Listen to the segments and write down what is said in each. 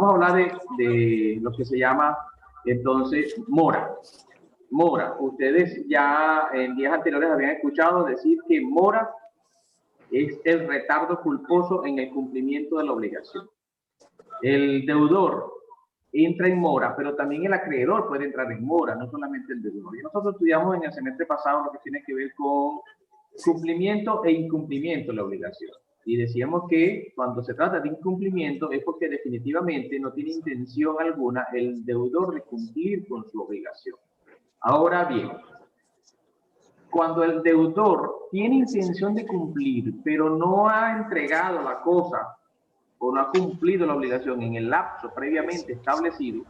Vamos a hablar de lo que se llama, entonces, mora. Mora. Ustedes ya en días anteriores habían escuchado decir que mora es el retardo culposo en el cumplimiento de la obligación. El deudor entra en mora, pero también el acreedor puede entrar en mora, no solamente el deudor. Y nosotros estudiamos en el semestre pasado lo que tiene que ver con cumplimiento e incumplimiento de la obligación. Y decíamos que cuando se trata de incumplimiento es porque definitivamente no tiene intención alguna el deudor de cumplir con su obligación. Ahora bien, cuando el deudor tiene intención de cumplir, pero no ha entregado la cosa o no ha cumplido la obligación en el lapso previamente establecido,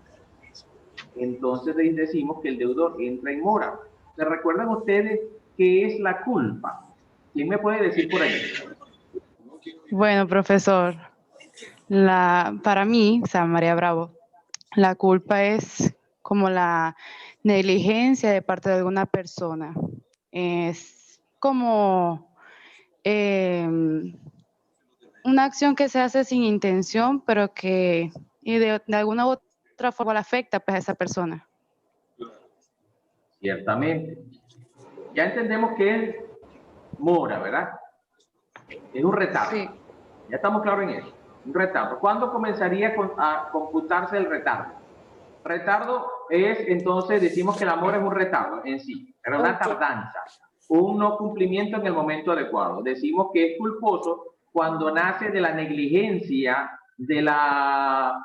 entonces decimos que el deudor entra en mora. ¿Se recuerdan ustedes qué es la culpa? ¿Quién me puede decir por ahí? Bueno, profesor, para mí, o sea, María Bravo, la culpa es como la negligencia de parte de alguna persona. Es como una acción que se hace sin intención, pero que de alguna u otra forma le afecta pues, a esa persona. Ciertamente. Ya entendemos que es mora, ¿verdad? Es un retardo. Sí. Ya estamos claros en eso. Un retardo. ¿Cuándo comenzaría a computarse el retardo? Retardo es, entonces, decimos que la mora es un retardo en sí, era una tardanza, un no cumplimiento en el momento adecuado. Decimos que es culposo cuando nace de la negligencia, de la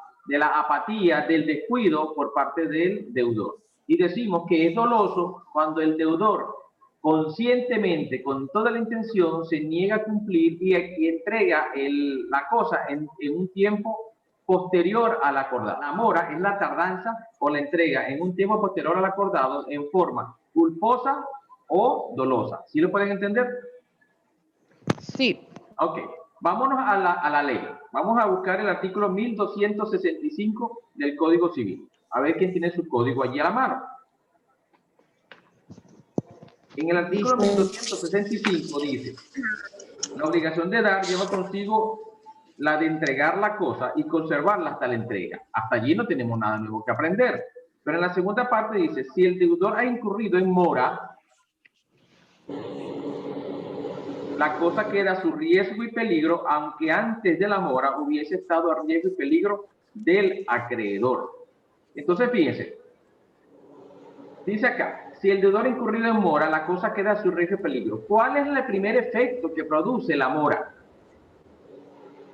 apatía, del descuido por parte del deudor. Y decimos que es doloso cuando el deudor conscientemente, con toda la intención, se niega a cumplir y entrega la cosa en un tiempo posterior al acordado. La mora es la tardanza o la entrega en un tiempo posterior al acordado en forma culposa o dolosa. ¿Sí lo pueden entender? Sí. Ok. Vámonos a la ley. Vamos a buscar el artículo 1265 del Código Civil. A ver quién tiene su código allí a la mano. En el artículo 1265 dice: la obligación de dar lleva consigo la de entregar la cosa y conservarla hasta la entrega. Hasta allí no tenemos nada nuevo que aprender. Pero en la segunda parte dice: si el deudor ha incurrido en mora, la cosa queda a su riesgo y peligro, aunque antes de la mora hubiese estado a riesgo y peligro del acreedor. Entonces, fíjense, dice acá: si el deudor ha incurrido en mora, la cosa queda a su riesgo y peligro. ¿Cuál es el primer efecto que produce la mora?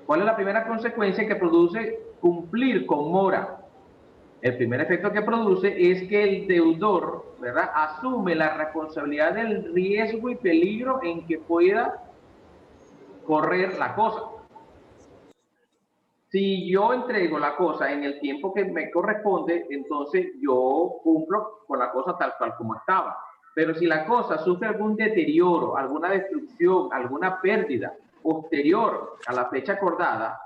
¿Cuál es la primera consecuencia que produce cumplir con mora? El primer efecto que produce es que el deudor, ¿verdad?, asume la responsabilidad del riesgo y peligro en que pueda correr la cosa. Si yo entrego la cosa en el tiempo que me corresponde, entonces yo cumplo con la cosa tal cual como estaba. Pero si la cosa sufre algún deterioro, alguna destrucción, alguna pérdida posterior a la fecha acordada,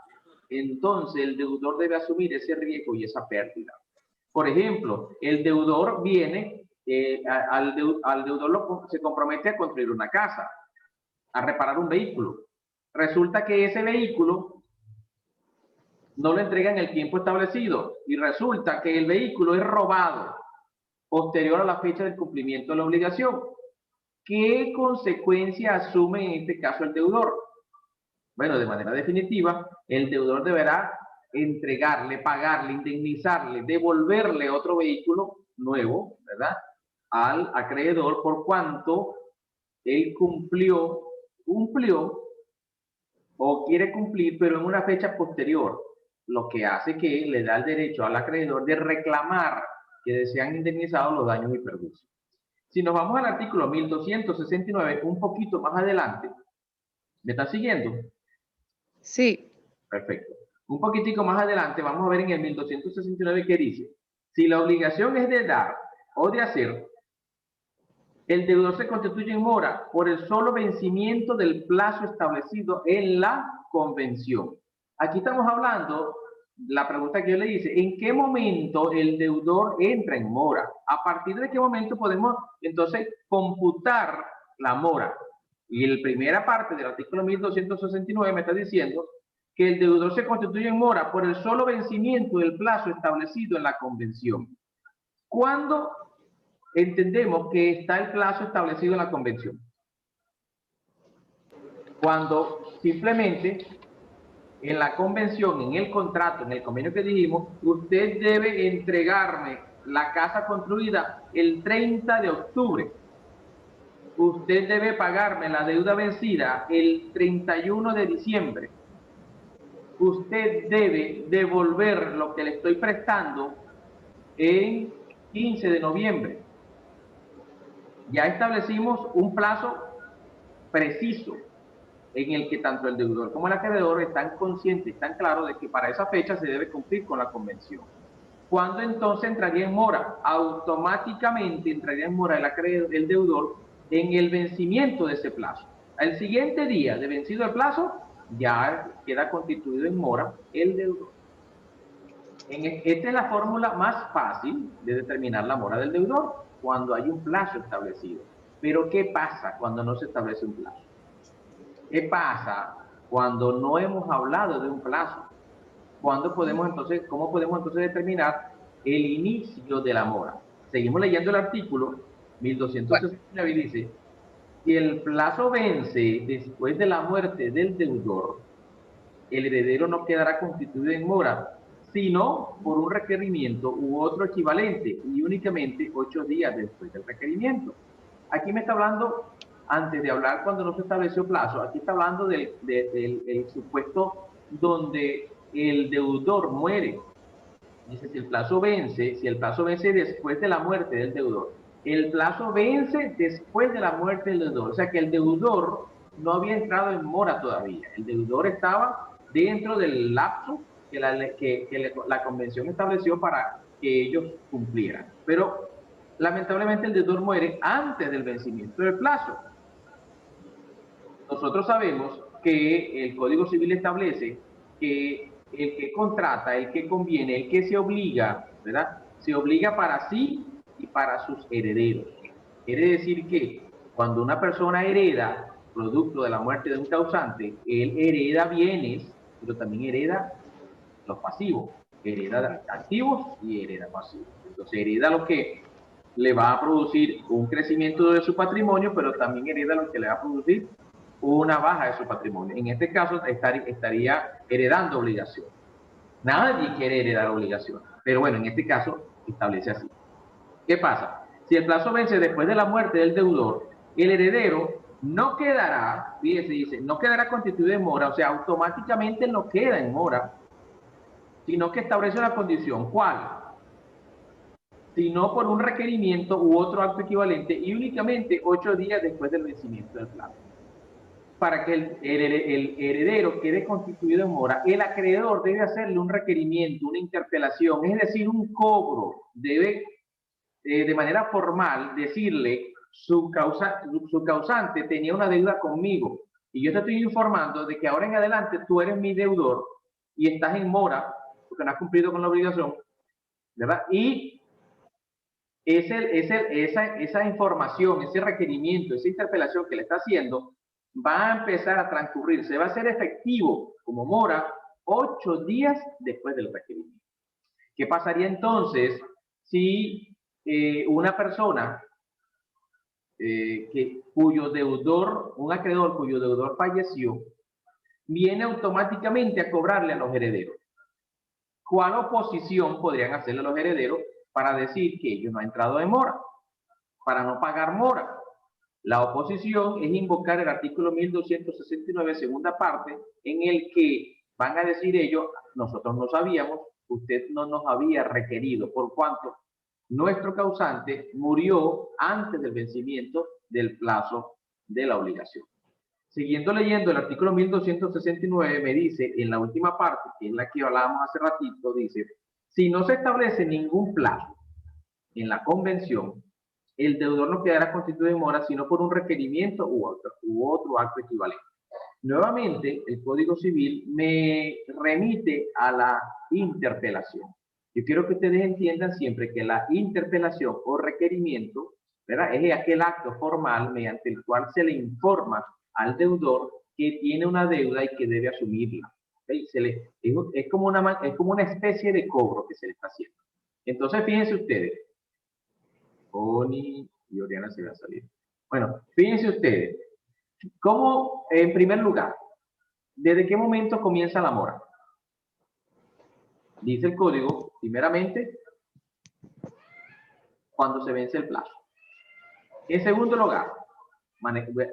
entonces el deudor debe asumir ese riesgo y esa pérdida. Por ejemplo, el deudor viene, al deudor se compromete a construir una casa, a reparar un vehículo. Resulta que ese vehículo no lo entrega en el tiempo establecido y resulta que el vehículo es robado posterior a la fecha del cumplimiento de la obligación. ¿Qué consecuencia asume en este caso el deudor? Bueno, de manera definitiva, el deudor deberá entregarle, pagarle, indemnizarle, devolverle otro vehículo nuevo, ¿verdad?, al acreedor por cuanto él cumplió o quiere cumplir, pero en una fecha posterior, lo que hace que le da el derecho al acreedor de reclamar que sean indemnizados los daños y perjuicios. Si nos vamos al artículo 1269, un poquito más adelante, ¿me están siguiendo? Sí. Perfecto. Un poquitico más adelante vamos a ver en el 1269 que dice: si la obligación es de dar o de hacer, el deudor se constituye en mora por el solo vencimiento del plazo establecido en la convención. Aquí estamos hablando, la pregunta que yo le hice: ¿en qué momento el deudor entra en mora? ¿A partir de qué momento podemos entonces computar la mora? Y la primera parte del artículo 1269 me está diciendo que el deudor se constituye en mora por el solo vencimiento del plazo establecido en la convención. ¿Cuándo entendemos que está el plazo establecido en la convención? Cuando simplemente en la convención, en el contrato, en el convenio que dijimos, usted debe entregarme la casa construida el 30 de octubre. Usted debe pagarme la deuda vencida el 31 de diciembre. Usted debe devolver lo que le estoy prestando en 15 de noviembre. Ya establecimos un plazo preciso en el que tanto el deudor como el acreedor están conscientes, están claros de que para esa fecha se debe cumplir con la convención. ¿Cuándo entonces entraría en mora? Automáticamente entraría en mora el deudor en el vencimiento de ese plazo. Al siguiente día de vencido el plazo, ya queda constituido en mora el deudor. Esta es la fórmula más fácil de determinar la mora del deudor, cuando hay un plazo establecido. Pero ¿qué pasa cuando no se establece un plazo? ¿Qué pasa cuando no hemos hablado de un plazo? ¿Cómo podemos entonces determinar el inicio de la mora? Seguimos leyendo el artículo 1269 y dice: si el plazo vence después de la muerte del deudor, el heredero no quedará constituido en mora, sino por un requerimiento u otro equivalente, y únicamente 8 días después del requerimiento. Aquí me está hablando, antes de hablar cuando no se estableció plazo, aquí está hablando del supuesto donde el deudor muere. Dice, si el plazo vence después de la muerte del deudor. El plazo vence después de la muerte del deudor. O sea que el deudor no había entrado en mora todavía. El deudor estaba dentro del lapso que la convención estableció para que ellos cumplieran. Pero lamentablemente el deudor muere antes del vencimiento del plazo. Nosotros sabemos que el Código Civil establece que el que contrata, el que conviene, el que se obliga, ¿verdad? Se obliga para sí y para sus herederos. Quiere decir que cuando una persona hereda, producto de la muerte de un causante, él hereda bienes, pero también hereda los pasivos. Hereda activos y hereda pasivos. Entonces hereda lo que le va a producir un crecimiento de su patrimonio, pero también hereda lo que le va a producir una baja de su patrimonio. En este caso estaría heredando obligaciones. Nadie quiere heredar obligaciones, pero bueno, en este caso establece así. ¿Qué pasa? Si el plazo vence después de la muerte del deudor, el heredero no quedará, fíjese, dice, no quedará constituido en mora, o sea, automáticamente no queda en mora, sino que establece una condición. ¿Cuál? Sino por un requerimiento u otro acto equivalente y únicamente 8 días después del vencimiento del plazo. Para que el heredero quede constituido en mora, el acreedor debe hacerle un requerimiento, una interpelación, es decir, un cobro. Debe, de manera formal, decirle, su causante tenía una deuda conmigo y yo te estoy informando de que ahora en adelante tú eres mi deudor y estás en mora porque no has cumplido con la obligación, ¿verdad? Y esa información, ese requerimiento, esa interpelación que le está haciendo va a empezar a transcurrir, se va a hacer efectivo como mora 8 días después del requerimiento. ¿Qué pasaría entonces si una persona cuyo deudor, un acreedor cuyo deudor falleció, viene automáticamente a cobrarle a los herederos? ¿Cuál oposición podrían hacerle a los herederos para decir que ellos no han entrado en mora, para no pagar mora? La oposición es invocar el artículo 1269, segunda parte, en el que van a decir ellos, nosotros no sabíamos, usted no nos había requerido, por cuanto nuestro causante murió antes del vencimiento del plazo de la obligación. Siguiendo leyendo el artículo 1269, me dice, en la última parte, que es la que hablábamos hace ratito, dice, si no se establece ningún plazo en la convención, el deudor no quedará constituido en mora sino por un requerimiento u otro acto equivalente. Nuevamente, el Código Civil me remite a la interpelación. Yo quiero que ustedes entiendan siempre que la interpelación o requerimiento, ¿verdad?, es aquel acto formal mediante el cual se le informa al deudor que tiene una deuda y que debe asumirla. ¿okay? Es como una especie de cobro que se le está haciendo. Entonces, fíjense ustedes. Bonnie y Oriana se va a salir. Bueno, fíjense ustedes. ¿Cómo, en primer lugar, desde qué momento comienza la mora? Dice el código, primeramente, cuando se vence el plazo. En segundo lugar,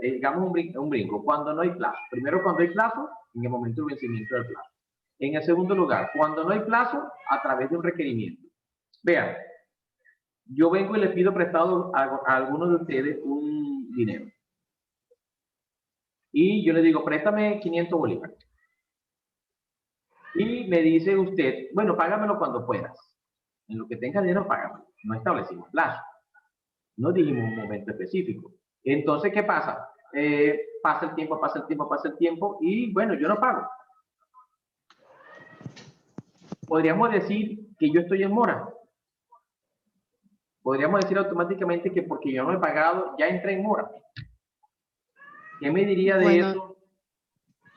digamos un brinco, cuando no hay plazo. Primero, cuando hay plazo, en el momento del vencimiento del plazo. En el segundo lugar, cuando no hay plazo, a través de un requerimiento. Vean, yo vengo y les pido prestado a algunos de ustedes un dinero. Y yo le digo, préstame 500 bolívares. Y me dice usted, bueno, págamelo cuando puedas. En lo que tengas dinero, págamelo. No establecimos plazo. No dijimos un momento específico. Entonces, ¿qué pasa? Pasa el tiempo, pasa el tiempo, pasa el tiempo y, bueno, yo no pago. Podríamos decir que yo estoy en mora. Podríamos decir automáticamente que porque yo no he pagado, ya entré en mora. ¿Qué me diría de eso,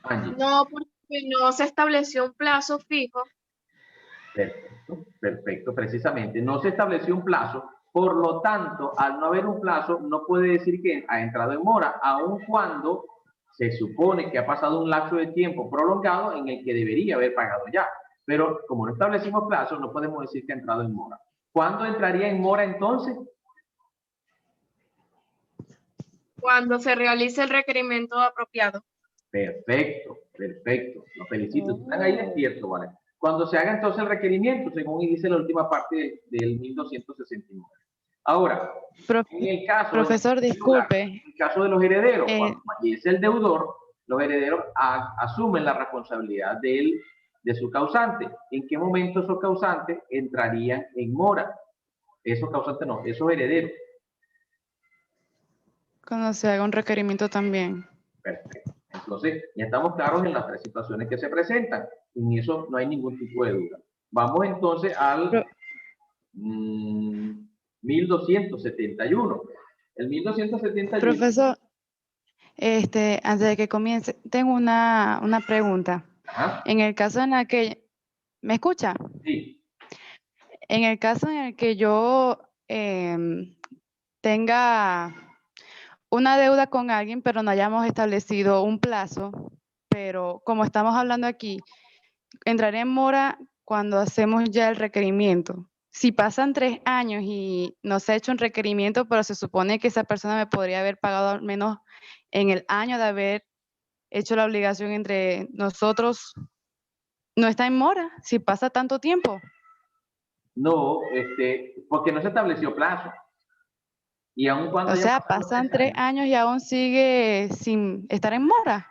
Angie? No, porque no se estableció un plazo fijo. Perfecto, perfecto, precisamente. No se estableció un plazo, por lo tanto, al no haber un plazo, no puede decir que ha entrado en mora, aun cuando se supone que ha pasado un lapso de tiempo prolongado en el que debería haber pagado ya. Pero como no establecimos plazo, no podemos decir que ha entrado en mora. ¿Cuándo entraría en mora entonces? Cuando se realice el requerimiento apropiado. Perfecto, perfecto. Los felicito. Están ahí despiertos, ¿vale? Cuando se haga entonces el requerimiento, según dice la última parte del 1269. Ahora, en el caso, profesor, disculpe. En el caso de los herederos, cuando fallece el deudor, los herederos asumen la responsabilidad de su causante. ¿En qué momento esos causantes entrarían en mora? Esos causantes no, esos herederos. Cuando se haga un requerimiento también. Perfecto. Entonces, ya estamos claros en las tres situaciones que se presentan. En eso no hay ningún tipo de duda. Vamos entonces al 1271. El 1271. Profesor, antes de que comience, tengo una pregunta. Ajá. En el caso en el que... ¿Me escucha? Sí. En el caso en el que yo tenga una deuda con alguien, pero no hayamos establecido un plazo, pero como estamos hablando aquí, entraré en mora cuando hacemos ya el requerimiento. Si pasan 3 años y no se ha hecho un requerimiento, pero se supone que esa persona me podría haber pagado al menos en el año de haber hecho la obligación entre nosotros, ¿no está en mora si pasa tanto tiempo? No, porque no se estableció plazo. Y aun cuando o sea, pasan 3 años y aún sigue sin estar en mora.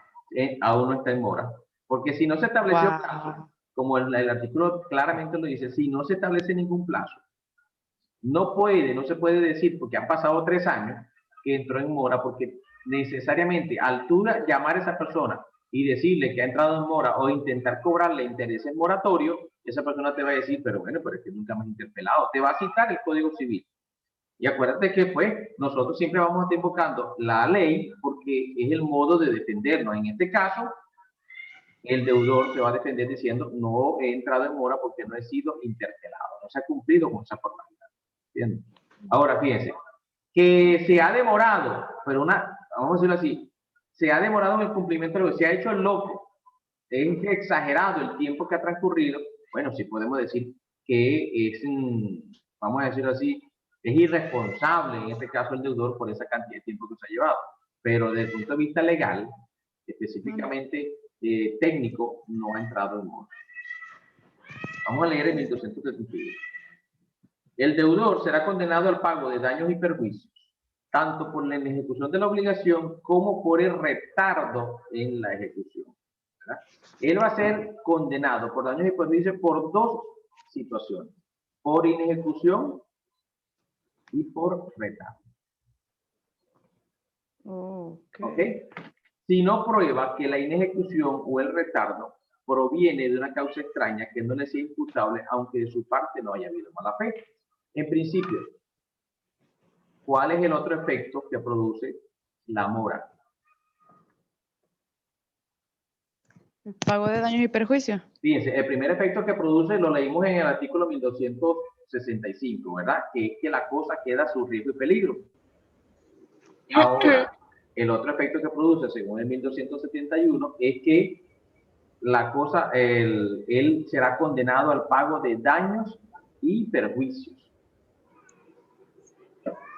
Aún no está en mora. Porque si no se estableció plazo, como el artículo claramente lo dice, si no se establece ningún plazo, no se puede decir, porque han pasado 3 años, que entró en mora, porque necesariamente al tú llamar a esa persona y decirle que ha entrado en mora o intentar cobrarle intereses moratorios, esa persona te va a decir, pero bueno, pero es que nunca me has interpelado. Te va a citar el Código Civil. Y acuérdate que pues nosotros siempre vamos a estar invocando la ley porque es el modo de defendernos. En este caso, el deudor se va a defender diciendo no he entrado en mora porque no he sido interpelado, no se ha cumplido con esa formalidad. ¿Entiendes? Ahora fíjense, que se ha demorado, pero vamos a decirlo así, se ha demorado en el cumplimiento de lo que se ha hecho el loco, es exagerado el tiempo que ha transcurrido, bueno, sí podemos decir que es, vamos a decirlo así, es irresponsable en este caso el deudor por esa cantidad de tiempo que se ha llevado. Pero desde el punto de vista legal, específicamente técnico, no ha entrado en mora. Vamos a leer el 1271. El deudor será condenado al pago de daños y perjuicios, tanto por la ejecución de la obligación como por el retardo en la ejecución. ¿Verdad? Él va a ser condenado por daños y perjuicios por 2 situaciones: por inejecución y por retardo. ¿Okay? Si no prueba que la inejecución o el retardo proviene de una causa extraña que no le sea imputable, aunque de su parte no haya habido mala fe. En principio, ¿cuál es el otro efecto que produce la mora? Pago de daños y perjuicios. Fíjense, el primer efecto que produce lo leímos en el artículo 1265, ¿verdad? Que es que la cosa queda a su riesgo y peligro. Ahora, el otro efecto que produce, según el 1271, es que la cosa, él será condenado al pago de daños y perjuicios.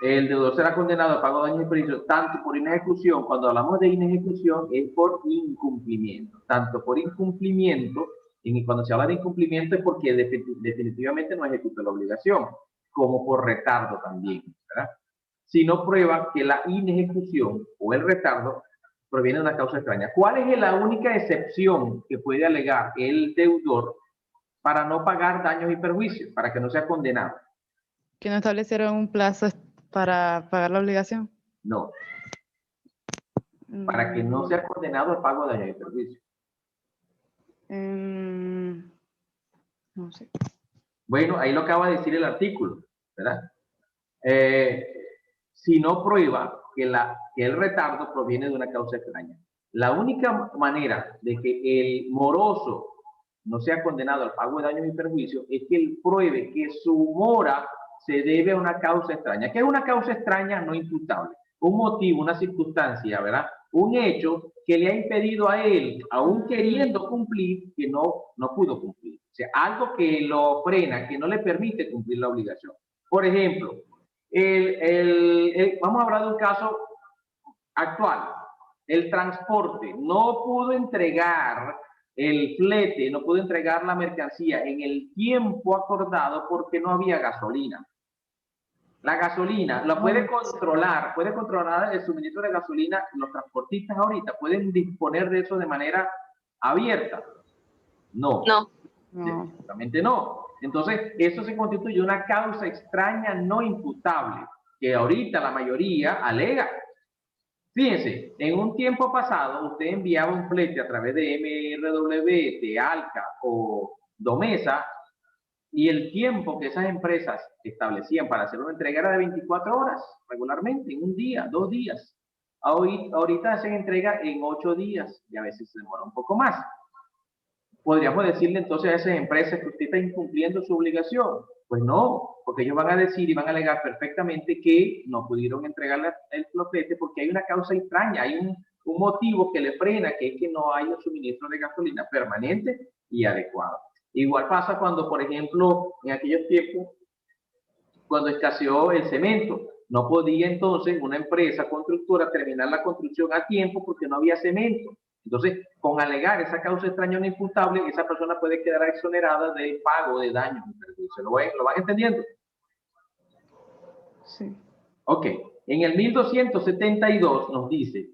El deudor será condenado al pago de daños y perjuicios tanto por inejecución, cuando hablamos de inejecución es por incumplimiento, tanto por incumplimiento, y cuando se habla de incumplimiento es porque definitivamente no ejecutó la obligación, como por retardo también, ¿verdad? Si no prueba que la inejecución o el retardo proviene de una causa extraña. ¿Cuál es la única excepción que puede alegar el deudor para no pagar daños y perjuicios, para que no sea condenado? Que no establecieron un plazo para pagar la obligación. No. Para que no sea condenado al pago de daños y perjuicios. No sé. Bueno, ahí lo acaba de decir el artículo, ¿verdad? Si no prueba que el retardo proviene de una causa extraña. La única manera de que el moroso no sea condenado al pago de daños y perjuicios es que él pruebe que su mora se debe a una causa extraña. ¿Qué es una causa extraña no imputable? Un motivo, una circunstancia, ¿verdad? Un hecho que le ha impedido a él, aún queriendo cumplir, que no pudo cumplir. O sea, algo que lo frena, que no le permite cumplir la obligación. Por ejemplo, vamos a hablar de un caso actual. El transporte no pudo entregar el flete, no pudo entregar la mercancía en el tiempo acordado porque no había gasolina. La gasolina la puede controlar el suministro de gasolina. Los transportistas ahorita pueden disponer de eso de manera abierta. No. Definitivamente no. Entonces, eso se constituye una causa extraña no imputable, que ahorita la mayoría alega. Fíjense, en un tiempo pasado, usted enviaba un flete a través de MRW, de Alca o Domesa, y el tiempo que esas empresas establecían para hacer una entrega era de 24 horas, regularmente, en un día, 2 días. Ahorita hacen entrega en 8 días y a veces se demora un poco más. Podríamos decirle entonces a esas empresas que usted está incumpliendo su obligación. Pues no, porque ellos van a decir y van a alegar perfectamente que no pudieron entregarle el flete porque hay una causa extraña, hay un motivo que le frena, que es que no hay un suministro de gasolina permanente y adecuado. Igual pasa cuando, por ejemplo, en aquellos tiempos, cuando escaseó el cemento, no podía entonces una empresa constructora terminar la construcción a tiempo porque no había cemento. Entonces, con alegar esa causa extraña no imputable, esa persona puede quedar exonerada del pago de daños y perjuicios. ¿Lo van entendiendo? Sí. Ok. En el 1272 nos dice,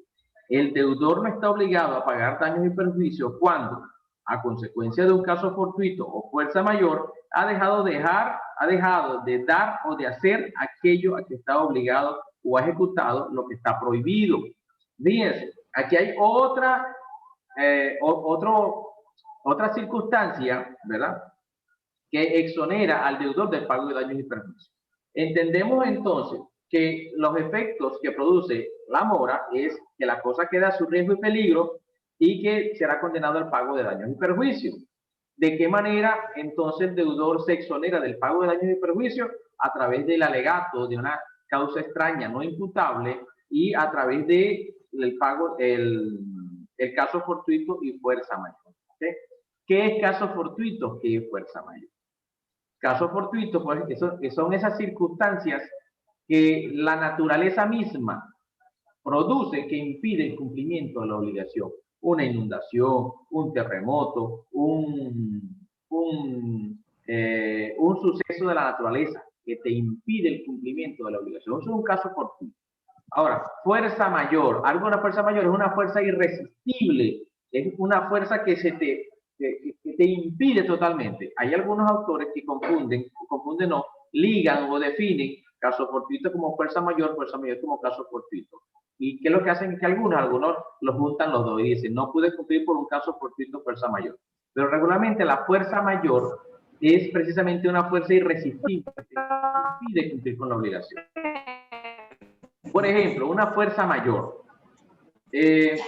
el deudor no está obligado a pagar daños y perjuicios cuando, a consecuencia de un caso fortuito o fuerza mayor, ha dejado de dar o de hacer aquello a que está obligado o ha ejecutado lo que está prohibido. Fíjense, aquí hay otra circunstancia, ¿verdad?, que exonera al deudor del pago de daños y perjuicios. Entendemos entonces que los efectos que produce la mora es que la cosa queda a su riesgo y peligro y que será condenado al pago de daños y perjuicios. ¿De qué manera entonces el deudor se exonera del pago de daños y perjuicios? A través del alegato de una causa extraña no imputable y a través del pago, el caso fortuito y fuerza mayor. ¿Okay? ¿Qué es caso fortuito? ¿Qué es fuerza mayor? Caso fortuito, pues, son esas circunstancias que la naturaleza misma produce que impide el cumplimiento de la obligación. Una inundación, un terremoto, un suceso de la naturaleza que te impide el cumplimiento de la obligación. Eso es un caso fortuito. Ahora, fuerza mayor. Algo de una fuerza mayor es una fuerza irresistible. Es una fuerza que te impide totalmente. Hay algunos autores que ligan o definen caso fortuito como fuerza mayor como caso fortuito. ¿Y qué es lo que hacen? Que algunos los juntan los dos y dicen, no pude cumplir por un caso fortuito fuerza mayor. Pero regularmente la fuerza mayor es precisamente una fuerza irresistible que te impide cumplir con la obligación. Por ejemplo, una fuerza mayor. Se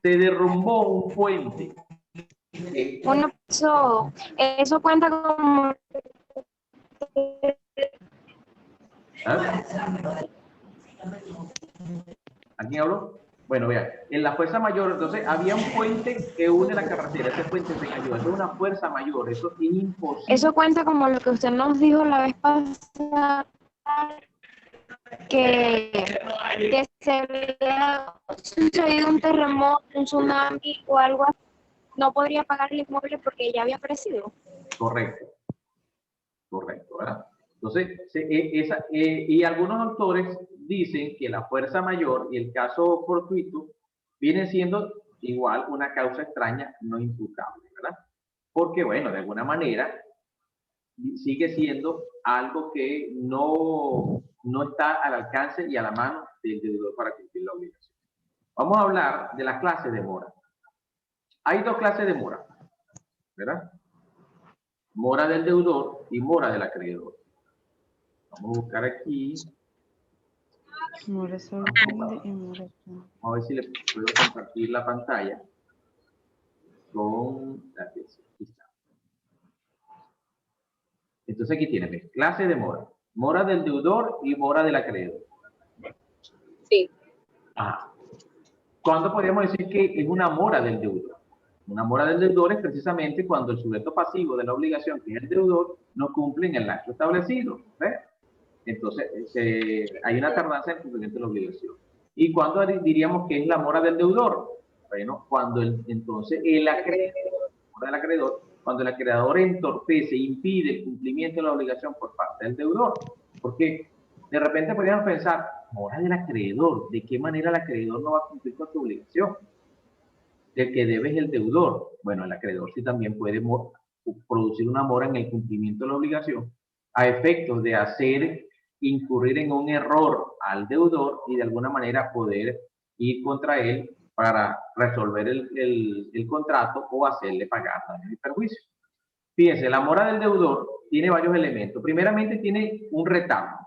derrumbó un puente Bueno, eso cuenta como... ¿Ah? ¿A quién habló? Bueno, vean, en la fuerza mayor, entonces, había un puente que une la carretera, ese puente se cayó, eso es una fuerza mayor, eso es imposible. Eso cuenta como lo que usted nos dijo la vez pasada, que se había sucedido un terremoto, un tsunami o algo así, no podría pagar el inmueble porque ya había perecido. Correcto, correcto, ¿verdad? Entonces, y algunos autores dicen que la fuerza mayor y el caso fortuito vienen siendo igual una causa extraña no imputable, ¿verdad? Porque, bueno, de alguna manera sigue siendo algo que no está al alcance y a la mano del deudor para cumplir la obligación. Vamos a hablar de las clases de mora. Hay dos clases de mora, ¿verdad? Mora del deudor y mora del acreedor. Vamos a buscar aquí. Mora sorprende y mora. Vamos a ver si le puedo compartir la pantalla con la pieza. Aquí está. Entonces aquí tiene clase de mora. Mora del deudor y mora del acreedor. Sí. Ajá. ¿Cuándo podríamos decir que es una mora del deudor? Una mora del deudor es precisamente cuando el sujeto pasivo de la obligación, que es el deudor, no cumple en el lapso establecido. ¿Ves? Entonces, hay una tardanza en el cumplimiento de la obligación. ¿Y cuándo diríamos que es la mora del deudor? Bueno, cuando entonces el acreedor, cuando el acreedor entorpece, impide el cumplimiento de la obligación por parte del deudor. Porque de repente podríamos pensar, mora del acreedor, ¿de qué manera el acreedor no va a cumplir con su obligación? El que debe es el deudor. Bueno, el acreedor sí también puede producir una mora en el cumplimiento de la obligación a efectos de hacer incurrir en un error al deudor y de alguna manera poder ir contra él para resolver el contrato o hacerle pagar daños y perjuicios. Fíjense, la mora del deudor tiene varios elementos. Primeramente tiene un retardo.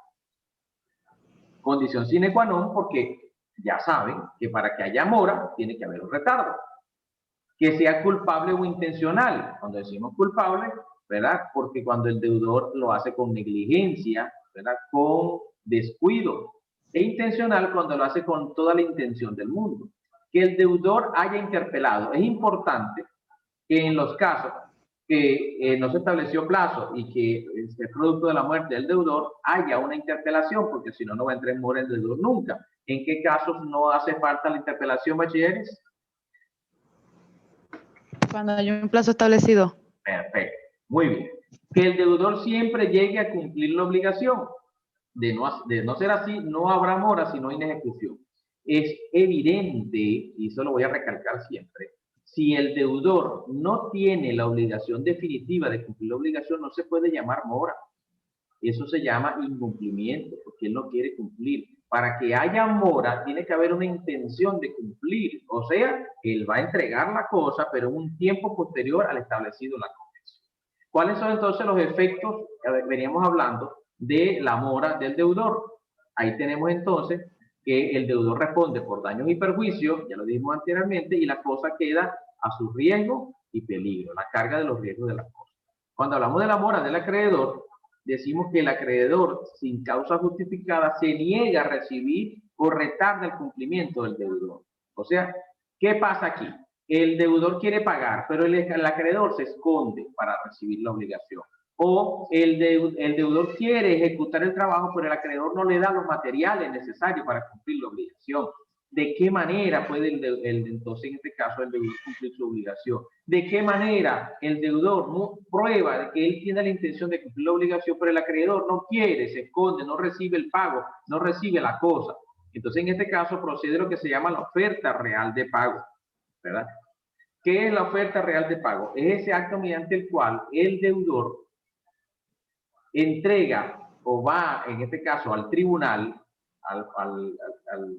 Condición sine qua non porque ya saben que para que haya mora tiene que haber un retardo. Que sea culpable o intencional. Cuando decimos culpable, ¿verdad? Porque cuando el deudor lo hace con negligencia, ¿verdad? Con descuido. E intencional cuando lo hace con toda la intención del mundo. Que el deudor haya interpelado. Es importante que en los casos que no se estableció plazo y que es producto de la muerte del deudor, haya una interpelación, porque si no, no va a entrar en mora el deudor nunca. ¿En qué casos no hace falta la interpelación, bachilleres? Cuando hay un plazo establecido. Perfecto, muy bien. Que el deudor siempre llegue a cumplir la obligación. De no ser así, no habrá mora, sino inejecución. Es evidente, y eso lo voy a recalcar siempre, si el deudor no tiene la obligación definitiva de cumplir la obligación, no se puede llamar mora. Eso se llama incumplimiento, porque él no quiere cumplir. Para que haya mora, tiene que haber una intención de cumplir. O sea, él va a entregar la cosa, pero en un tiempo posterior al establecido en la convención. ¿Cuáles son entonces los efectos? Veníamos hablando de la mora del deudor. Ahí tenemos entonces que el deudor responde por daños y perjuicios, ya lo dijimos anteriormente, y la cosa queda a su riesgo y peligro, la carga de los riesgos de la cosa. Cuando hablamos de la mora del acreedor, decimos que el acreedor, sin causa justificada, se niega a recibir o retarda el cumplimiento del deudor. O sea, ¿qué pasa aquí? El deudor quiere pagar, pero el acreedor se esconde para recibir la obligación. O el deudor quiere ejecutar el trabajo, pero el acreedor no le da los materiales necesarios para cumplir la obligación. ¿De qué manera puede entonces, en este caso, el deudor cumplir su obligación? ¿De qué manera el deudor no prueba de que él tiene la intención de cumplir la obligación, pero el acreedor no quiere, se esconde, no recibe el pago, no recibe la cosa? Entonces, en este caso, procede lo que se llama la oferta real de pago, ¿verdad? ¿Qué es la oferta real de pago? Es ese acto mediante el cual el deudor entrega o va, en este caso, al tribunal, al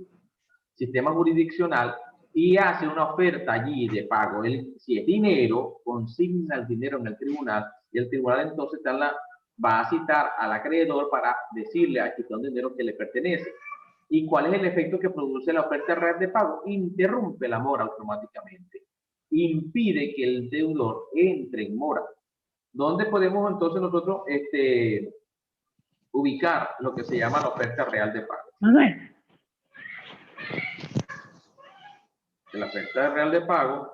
sistema jurisdiccional, y hace una oferta allí de pago. Él, si es dinero, consigna el dinero en el tribunal, y el tribunal entonces va a citar al acreedor para decirle, aquí está un dinero que le pertenece. ¿Y cuál es el efecto que produce la oferta real de pago? Interrumpe la mora automáticamente. impide que el deudor entre en mora. ¿Dónde podemos entonces nosotros ubicar lo que se llama la oferta real de pago? La oferta real de pago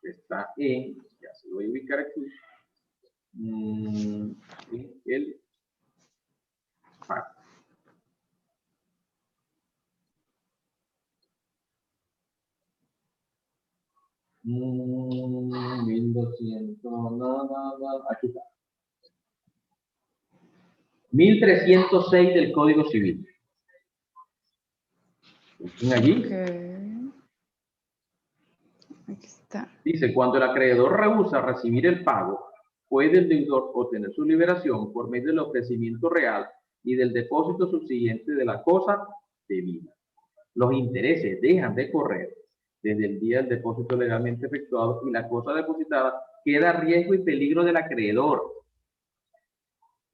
está en, ya se lo voy a ubicar aquí, en el pago. $1,200, 1,200, aquí está. 1306 del Código Civil. ¿Ven allí? Okay. Aquí está. Dice, cuando el acreedor rehúsa recibir el pago, puede el deudor obtener su liberación por medio del ofrecimiento real y del depósito subsiguiente de la cosa debida. Los intereses dejan de correr desde el día del depósito legalmente efectuado y la cosa depositada queda a riesgo y peligro del acreedor.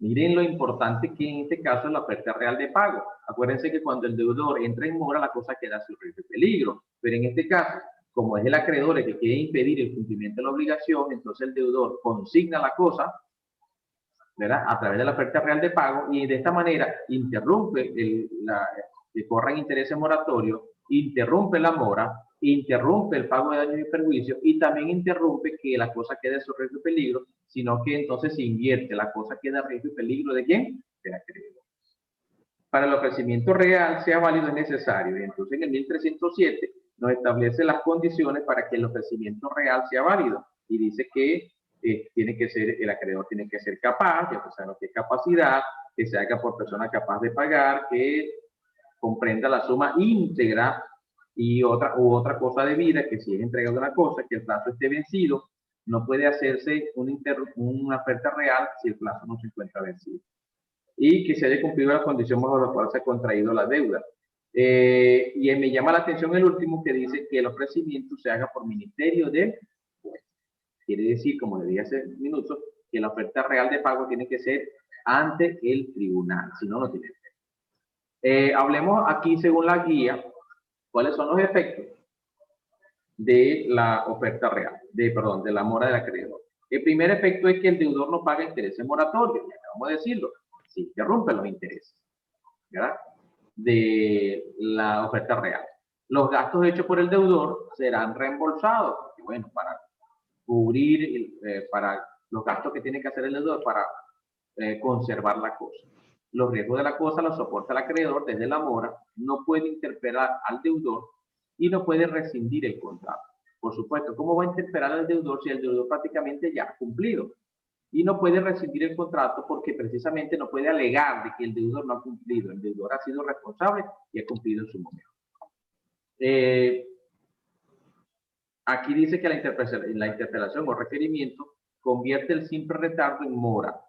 Miren lo importante que en este caso es la oferta real de pago. Acuérdense que cuando el deudor entra en mora, la cosa queda a su riesgo y peligro. Pero en este caso, como es el acreedor el que quiere impedir el cumplimiento de la obligación, entonces el deudor consigna la cosa, ¿verdad?, a través de la oferta real de pago, y de esta manera interrumpe que corran intereses moratorios, interrumpe la mora, interrumpe el pago de daños y perjuicios y también interrumpe que la cosa quede a su riesgo y peligro, sino que entonces se invierte, la cosa queda a riesgo y peligro ¿de quién? Del acreedor. Para el ofrecimiento real sea válido es necesario, y entonces en el 1307 nos establece las condiciones para que el ofrecimiento real sea válido, y dice que tiene que ser, el acreedor tiene que ser capaz, ya sabemos qué capacidad, que se haga por persona capaz de pagar, que comprenda la suma íntegra y otra cosa debida, que si es entregado una cosa, que el plazo esté vencido, no puede hacerse una oferta real si el plazo no se encuentra vencido. Y que se haya cumplido la condición bajo la cual se ha contraído la deuda. Y me llama la atención el último que dice que el ofrecimiento se haga por ministerio del juez. Quiere decir, como le dije hace minutos, que la oferta real de pago tiene que ser ante el tribunal, si no, no tiene efecto. Hablemos aquí, según la guía, cuáles son los efectos de la oferta real, de la mora del acreedor. El primer efecto es que el deudor no paga intereses moratorios, ya acabamos de decirlo, se interrumpen los intereses, ¿verdad?, de la oferta real. Los gastos hechos por el deudor serán reembolsados, porque, bueno, para cubrir para los gastos que tiene que hacer el deudor para conservar la cosa. Los riesgos de la cosa los soporta el acreedor desde la mora, no puede interpelar al deudor y no puede rescindir el contrato. Por supuesto, ¿cómo va a interpelar al deudor si el deudor prácticamente ya ha cumplido? Y no puede rescindir el contrato porque precisamente no puede alegar de que el deudor no ha cumplido. El deudor ha sido responsable y ha cumplido en su momento. Aquí dice que la interpelación o requerimiento convierte el simple retardo en mora.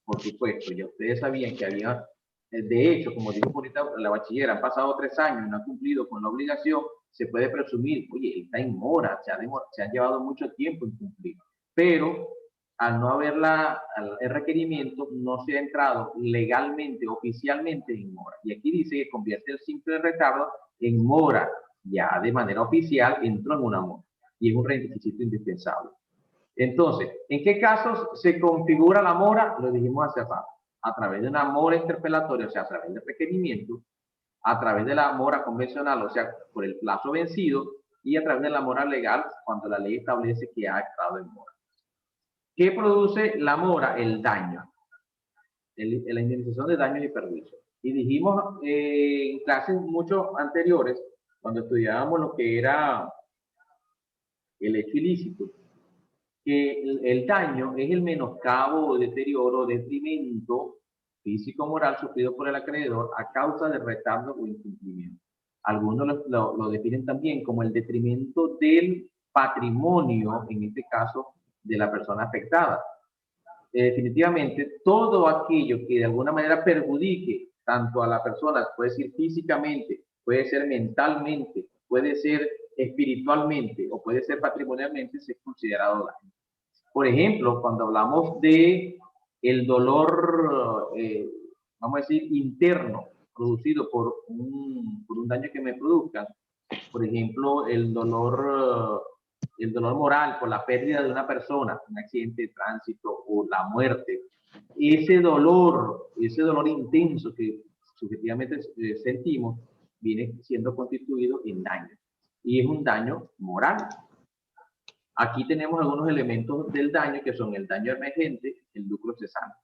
Por supuesto, ya ustedes sabían que había, de hecho, como dijo ahorita la bachiller, han pasado 3 años y no ha cumplido con la obligación, se puede presumir, oye, él está en mora, se ha llevado mucho tiempo en cumplir. Pero al no haber el requerimiento, no se ha entrado legalmente, oficialmente en mora. Y aquí dice que convierte el simple retardo en mora. Ya de manera oficial entró en una mora. Y es un requisito indispensable. Entonces, ¿en qué casos se configura la mora? Lo dijimos hace rato. A través de una mora interpelatoria, o sea, a través del requerimiento, a través de la mora convencional, o sea, por el plazo vencido, y a través de la mora legal, cuando la ley establece que ha estado en mora. ¿Qué produce la mora? El daño. La indemnización de daños y perjuicios. Y dijimos en clases mucho anteriores, cuando estudiábamos lo que era el hecho ilícito, que el daño es el menoscabo, deterioro, detrimento físico-moral sufrido por el acreedor a causa de retardo o incumplimiento. Algunos lo definen también como el detrimento del patrimonio, en este caso, de la persona afectada. Definitivamente, todo aquello que de alguna manera perjudique tanto a la persona, puede ser físicamente, puede ser mentalmente, puede ser espiritualmente o puede ser patrimonialmente, se es considerado daño. Por ejemplo, cuando hablamos de el dolor, vamos a decir, interno, producido por un daño que me produzcan, por ejemplo, el dolor el dolor moral por la pérdida de una persona, un accidente de tránsito o la muerte, ese dolor intenso que subjetivamente sentimos, viene siendo constituido en daño. Y es un daño moral. Aquí tenemos algunos elementos del daño que son el daño emergente, el lucro cesante.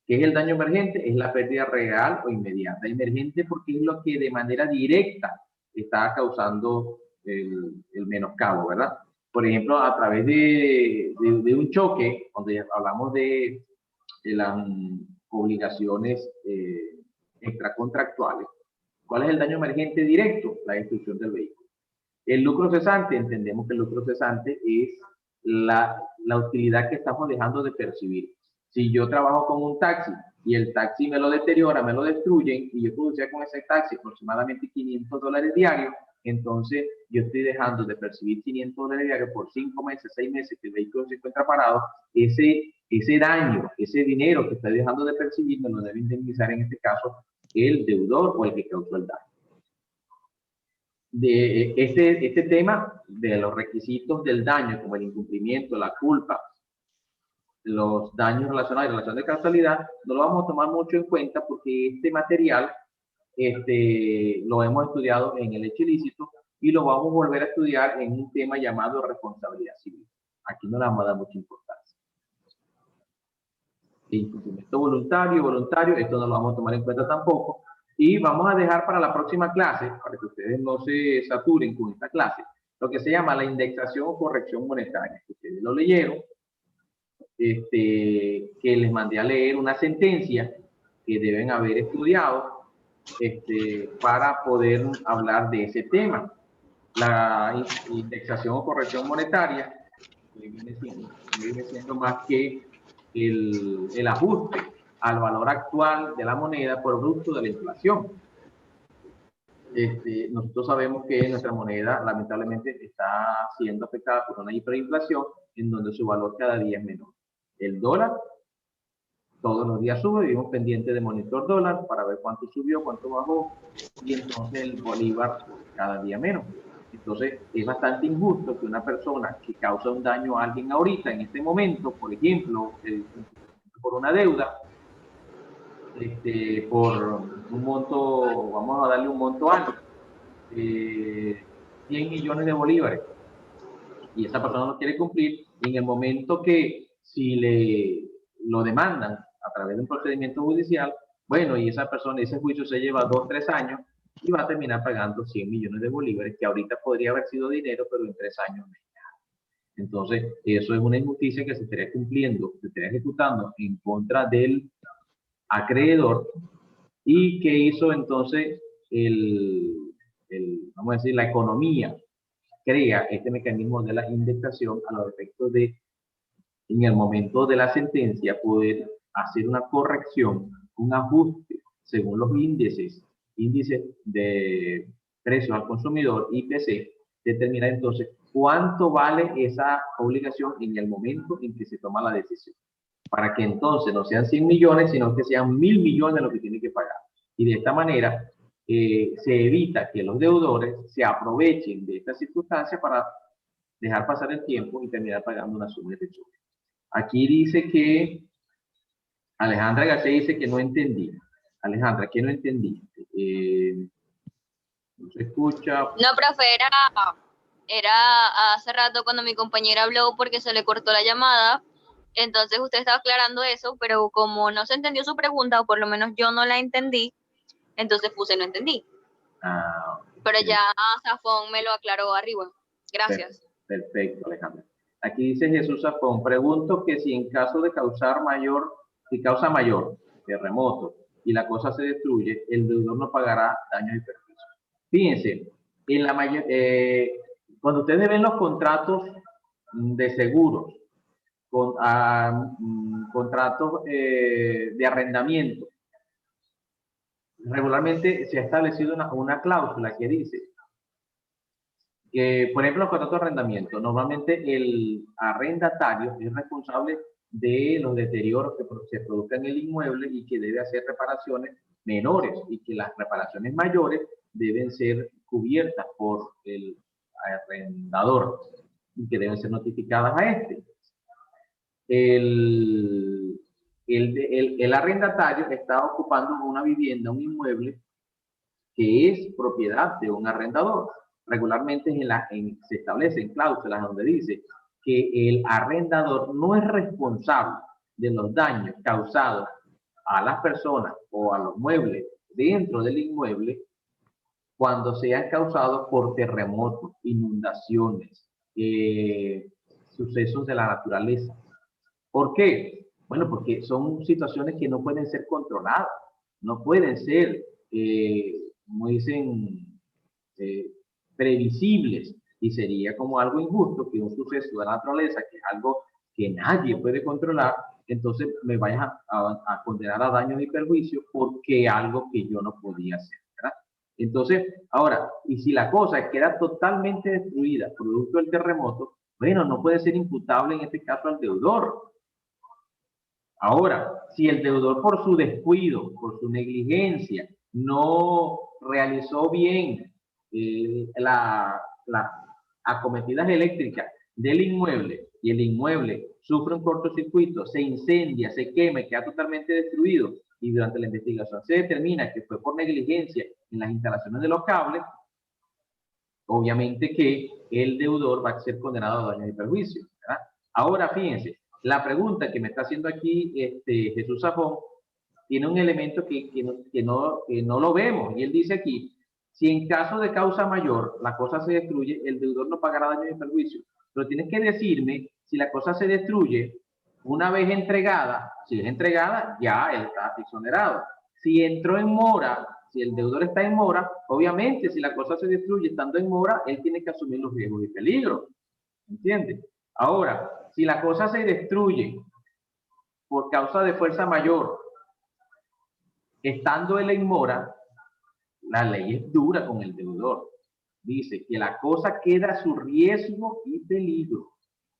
¿Qué es el daño emergente? Es la pérdida real o inmediata. Emergente porque es lo que de manera directa está causando el menoscabo, ¿verdad? Por ejemplo, a través de un choque, donde hablamos de las obligaciones extracontractuales. ¿Cuál es el daño emergente directo? La destrucción del vehículo. El lucro cesante, entendemos que el lucro cesante es la utilidad que estamos dejando de percibir. Si yo trabajo con un taxi y el taxi me lo deteriora, me lo destruyen, y yo producía con ese taxi aproximadamente $500 diarios, entonces yo estoy dejando de percibir $500 diarios por 5 meses, 6 meses que el vehículo se encuentra parado. Ese daño, ese dinero que estoy dejando de percibir, me lo debe indemnizar en este caso el deudor o el que causó el daño. De este tema de los requisitos del daño, como el incumplimiento, la culpa, los daños relacionados y relación de causalidad, no lo vamos a tomar mucho en cuenta porque este material lo hemos estudiado en el hecho ilícito y lo vamos a volver a estudiar en un tema llamado responsabilidad civil. Aquí no le vamos a dar mucha importancia. Incumplimiento voluntario, esto no lo vamos a tomar en cuenta tampoco. Y vamos a dejar para la próxima clase, para que ustedes no se saturen con esta clase, lo que se llama la indexación o corrección monetaria. Ustedes lo leyeron, que les mandé a leer una sentencia que deben haber estudiado para poder hablar de ese tema. La indexación o corrección monetaria viene siendo más que el ajuste al valor actual de la moneda por producto de la inflación. Nosotros sabemos que nuestra moneda lamentablemente está siendo afectada por una hiperinflación en donde su valor cada día es menor. El dólar todos los días sube, vivimos pendientes de monitor dólar para ver cuánto subió, cuánto bajó, y entonces el bolívar cada día menos. Entonces es bastante injusto que una persona que causa un daño a alguien ahorita, en este momento, por ejemplo, por una deuda, por un monto, vamos a darle un monto alto, 100 millones de bolívares, y esa persona no quiere cumplir, y en el momento que si lo demandan a través de un procedimiento judicial, bueno, y esa persona, ese juicio se lleva 2 o 3 años y va a terminar pagando 100 millones de bolívares, que ahorita podría haber sido dinero, pero en 3 años no. Entonces, eso es una injusticia que se estaría cumpliendo, se estaría ejecutando en contra del acreedor. ¿Y que hizo entonces vamos a decir, la economía? Crea este mecanismo de la indexación a los efectos de, en el momento de la sentencia, poder hacer una corrección, un ajuste según los índices de precios al consumidor, IPC, determina entonces cuánto vale esa obligación en el momento en que se toma la decisión, para que entonces no sean 100 millones, sino que sean 1000 millones lo que tiene que pagar. Y de esta manera se evita que los deudores se aprovechen de esta circunstancia para dejar pasar el tiempo y terminar pagando una suma irrisoria. Aquí dice que Alejandra García dice que no entendí. Alejandra, ¿qué no entendí? No se escucha. No, profe, era hace rato cuando mi compañera habló porque se le cortó la llamada. Entonces usted estaba aclarando eso, pero como no se entendió su pregunta, o por lo menos yo no la entendí, entonces puse no entendí. Pero ya Zafón me lo aclaró arriba. Gracias. Perfecto, Alejandra. Aquí dice Jesús Zafón, pregunto que si en caso de causa mayor, terremoto, y la cosa se destruye, el deudor no pagará daños y perjuicios. Fíjense, cuando ustedes ven los contratos de seguros, contratos de arrendamiento, regularmente se ha establecido una cláusula que dice que, por ejemplo, los contratos de arrendamiento, normalmente el arrendatario es responsable de los deterioros que se produzcan en el inmueble y que debe hacer reparaciones menores, y que las reparaciones mayores deben ser cubiertas por el arrendador. y que deben ser notificadas a este. El arrendatario está ocupando una vivienda, un inmueble, que es propiedad de un arrendador. Regularmente se establecen cláusulas donde dice que el arrendador no es responsable de los daños causados a las personas o a los muebles dentro del inmueble cuando sean causados por terremotos, inundaciones, sucesos de la naturaleza. ¿Por qué? Bueno, porque son situaciones que no pueden ser controladas, no pueden ser, como dicen, previsibles, y sería como algo injusto que un suceso de la naturaleza, que es algo que nadie puede controlar, entonces me vayas a condenar a daños y perjuicios porque algo que yo no podía hacer, ¿verdad? Entonces, ahora, y si la cosa queda totalmente destruida producto del terremoto, bueno, no puede ser imputable en este caso al deudor. Ahora, si el deudor por su descuido, por su negligencia, no realizó bien las acometidas eléctricas del inmueble y el inmueble sufre un cortocircuito, se incendia, se quema, queda totalmente destruido y durante la investigación se determina que fue por negligencia en las instalaciones de los cables, obviamente que el deudor va a ser condenado a daños y perjuicios, ¿verdad? Ahora, fíjense, la pregunta que me está haciendo aquí Jesús Zafón tiene un elemento que no lo vemos, y él dice aquí: si en caso de causa mayor la cosa se destruye, el deudor no pagará daños y perjuicios. Pero tienes que decirme si la cosa se destruye una vez entregada. Si es entregada, ya él está exonerado. Si entró en mora, si el deudor está en mora, obviamente si la cosa se destruye estando en mora, él tiene que asumir los riesgos y peligros. ¿Entiendes? Ahora, si la cosa se destruye por causa de fuerza mayor, estando él en mora, la ley es dura con el deudor. Dice que la cosa queda a su riesgo y peligro.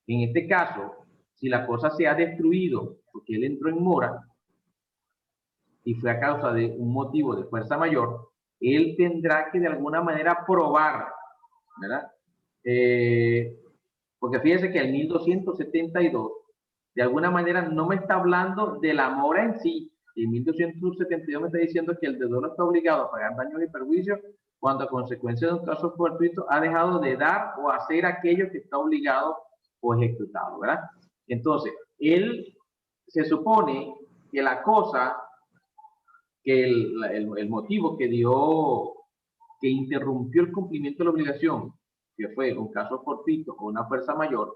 En este caso, si la cosa se ha destruido porque él entró en mora y fue a causa de un motivo de fuerza mayor, él tendrá que de alguna manera probar, ¿verdad? Porque fíjense que el 1272 de alguna manera no me está hablando de la mora en sí. El 1272 me está diciendo que el deudor no está obligado a pagar daños y perjuicios cuando a consecuencia de un caso fortuito ha dejado de dar o hacer aquello que está obligado o ejecutado, ¿verdad? Entonces, él se supone que la cosa, que el motivo que interrumpió el cumplimiento de la obligación, que fue un caso fortuito o una fuerza mayor,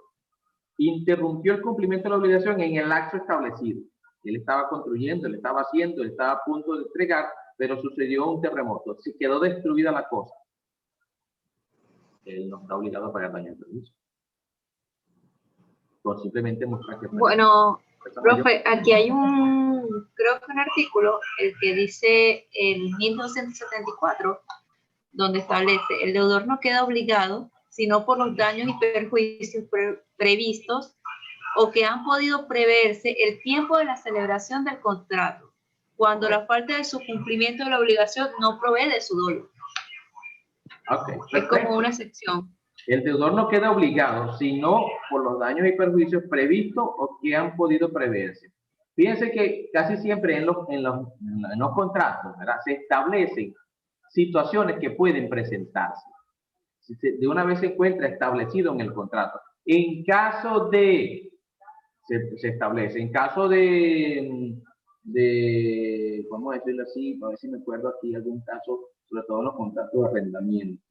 interrumpió el cumplimiento de la obligación en el lapso establecido. Él estaba construyendo, él estaba haciendo, él estaba a punto de entregar, pero sucedió un terremoto, se quedó destruida la cosa. Él no está obligado a pagar daño de perjuicio. Con simplemente mostrar que... Bueno, profe, aquí hay creo que un artículo, el que dice el 1274, donde establece: el deudor no queda obligado sino por los daños y perjuicios previstos o que han podido preverse el tiempo de la celebración del contrato, cuando la falta de su cumplimiento de la obligación no provee de su dolo. Okay, es como una excepción. El deudor no queda obligado, sino por los daños y perjuicios previstos o que han podido preverse. Fíjense que casi siempre en los contratos, ¿verdad?, se establecen situaciones que pueden presentarse. De una vez se encuentra establecido en el contrato. En caso de, se establece, en caso de, vamos a decirlo así, a ver si me acuerdo aquí algún caso, sobre todo en los contratos de arrendamiento.